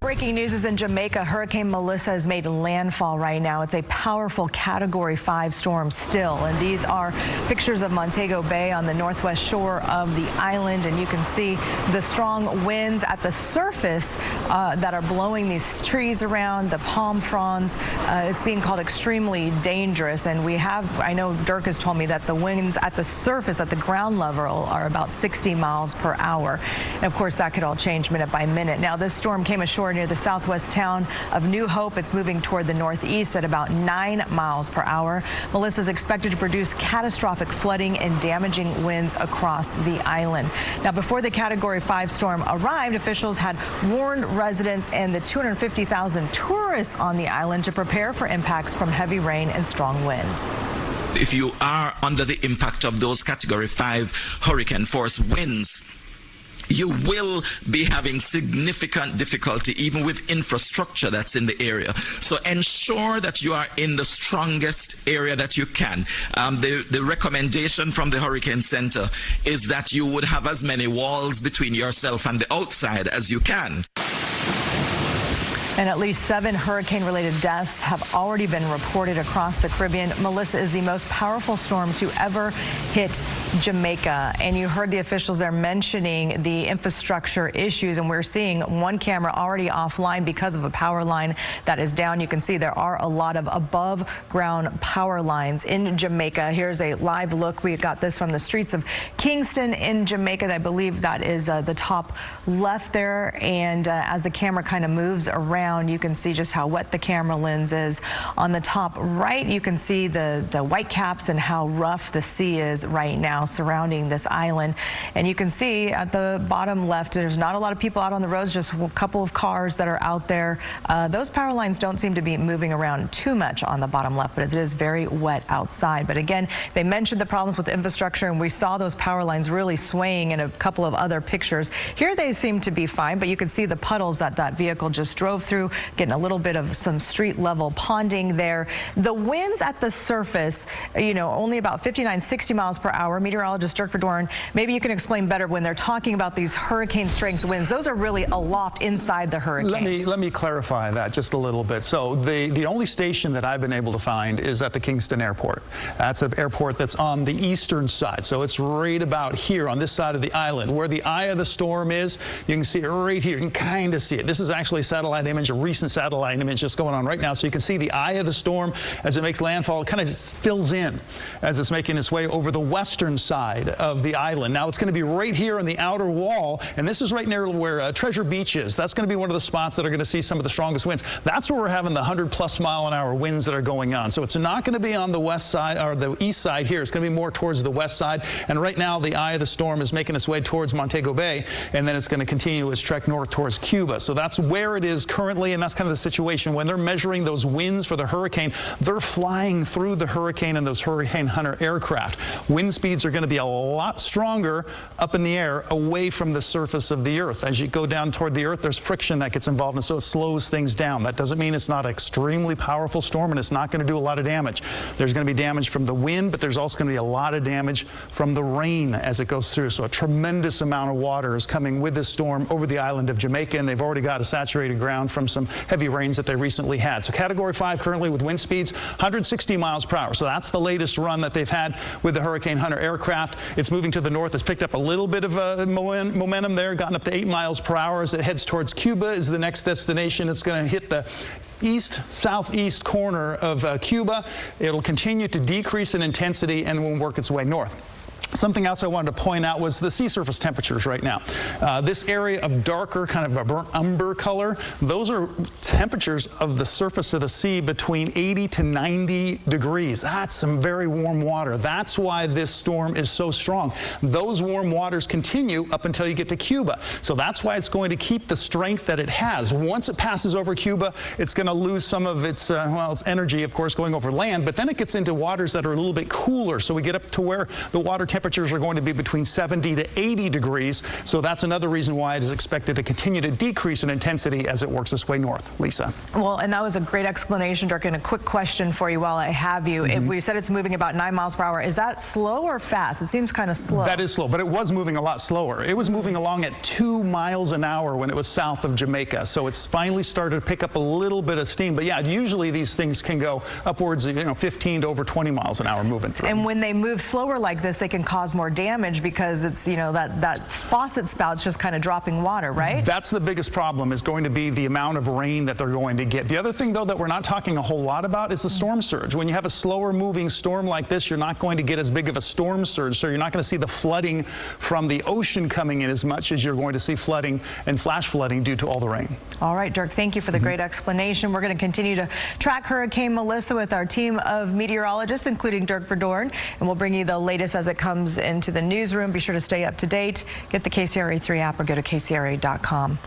Breaking news is in Jamaica. Hurricane Melissa has made landfall right now. It's a powerful Category 5 storm still. And these are pictures of Montego Bay on the northwest shore of the island. And you can see the strong winds at the surface that are blowing these trees around, the palm fronds. It's being called extremely dangerous. And I know Dirk has told me that the winds at the surface, at the ground level, are about 60 miles per hour. And of course, that could all change minute by minute. Now, this storm came ashore near the southwest town of New Hope. It's moving toward the northeast at about 9 miles per hour. Melissa is expected to produce catastrophic flooding and damaging winds across the island. Now, before the Category 5 storm arrived, officials had warned residents and the 250,000 tourists on the island to prepare for impacts from heavy rain and strong wind. If you are under the impact of those Category 5 hurricane force winds, you will be having significant difficulty even with infrastructure that's in the area. So ensure that you are in the strongest area that you can. The recommendation from the Hurricane Center is that you would have as many walls between yourself and the outside as you can. And at least 7 hurricane-related deaths have already been reported across the Caribbean. Melissa is the most powerful storm to ever hit Jamaica. And you heard the officials there mentioning the infrastructure issues. And we're seeing one camera already offline because of a power line that is down. You can see there are a lot of above-ground power lines in Jamaica. Here's a live look. We got this from the streets of Kingston in Jamaica. I believe that is the top left there. And as the camera kind of moves around, you can see just how wet the camera lens is. On the top right, you can see the white caps and how rough the sea is right now surrounding this island. And you can see at the bottom left, there's not a lot of people out on the roads, just a couple of cars that are out there. Those power lines don't seem to be moving around too much on the bottom left, but it is very wet outside. But again, they mentioned the problems with infrastructure, and we saw those power lines really swaying in a couple of other pictures. Here they seem to be fine, but you can see the puddles that that vehicle just drove through, getting a little bit of some street level ponding there. The winds at the surface, only about 59, 60 miles per hour. Meteorologist Dirk Verdoorn, maybe you can explain better when they're talking about these hurricane strength winds. Those are really aloft inside the hurricane. Let me clarify that just a little bit. So the only station that I've been able to find is at the Kingston Airport. That's an airport that's on the eastern side. So it's right about here on this side of the island. Where the eye of the storm is, you can see it right here. You can kind of see it. This is actually a satellite image, a recent satellite image just going on right now. So you can see the eye of the storm as it makes landfall. It kind of just fills in as it's making its way over the western side of the island. Now it's going to be right here on the outer wall, and this is right near where Treasure Beach is. That's going to be one of the spots that are going to see some of the strongest winds. That's where we're having the 100+ mile-an-hour winds that are going on. So it's not going to be on the west side or the east side here. It's going to be more towards the west side. And right now the eye of the storm is making its way towards Montego Bay, and then it's going to continue its trek north towards Cuba. So that's where it is currently, and that's kind of the situation. When they're measuring those winds for the hurricane, they're flying through the hurricane in those Hurricane Hunter aircraft. Wind speeds are going to be a lot stronger up in the air away from the surface of the earth. As you go down toward the earth, there's friction that gets involved, and so it slows things down. That doesn't mean it's not an extremely powerful storm, and it's not going to do a lot of damage. There's going to be damage from the wind, but there's also going to be a lot of damage from the rain as it goes through. So a tremendous amount of water is coming with this storm over the island of Jamaica, and they've already got a saturated ground from some heavy rains that they recently had. So Category 5 currently with wind speeds 160 miles per hour. So that's the latest run that they've had with the Hurricane Hunter aircraft. It's moving to the north. It's picked up a little bit of momentum there, gotten up to 8 miles per hour as it heads towards Cuba is the next destination. It's going to hit the southeast corner of Cuba. It'll continue to decrease in intensity and will work its way north. Something else I wanted to point out was the sea surface temperatures right now. This area of darker, kind of a burnt umber color, those are temperatures of the surface of the sea between 80 to 90 degrees. That's some very warm water. That's why this storm is so strong. Those warm waters continue up until you get to Cuba. So that's why it's going to keep the strength that it has. Once it passes over Cuba, it's going to lose some of its, its energy, of course, going over land, but then it gets into waters that are a little bit cooler. So we get up to where the water temperature temperatures are going to be between 70 to 80 degrees. So that's another reason why it is expected to continue to decrease in intensity as it works its way north. Lisa. Well, and that was a great explanation, Dirk. And a quick question for you while I have you. We said it's moving about 9 miles per hour. Is that slow or fast? It seems kind of slow. That is slow, but it was moving a lot slower. It was moving along at 2 miles an hour when it was south of Jamaica. So it's finally started to pick up a little bit of steam. But yeah, usually these things can go upwards of 15 to over 20 miles an hour moving through. And when they move slower like this, they can cause more damage because it's, that faucet spout's just kind of dropping water, right? That's the biggest problem, is going to be the amount of rain that they're going to get. The other thing, though, that we're not talking a whole lot about is the storm surge. When you have a slower moving storm like this, you're not going to get as big of a storm surge, so you're not going to see the flooding from the ocean coming in as much as you're going to see flooding and flash flooding due to all the rain. All right, Dirk, thank you for the great explanation. We're going to continue to track Hurricane Melissa with our team of meteorologists, including Dirk Verdorn, and we'll bring you the latest as it comes into the newsroom. Be sure to stay up to date. Get the KCRA 3 app or go to kcra.com.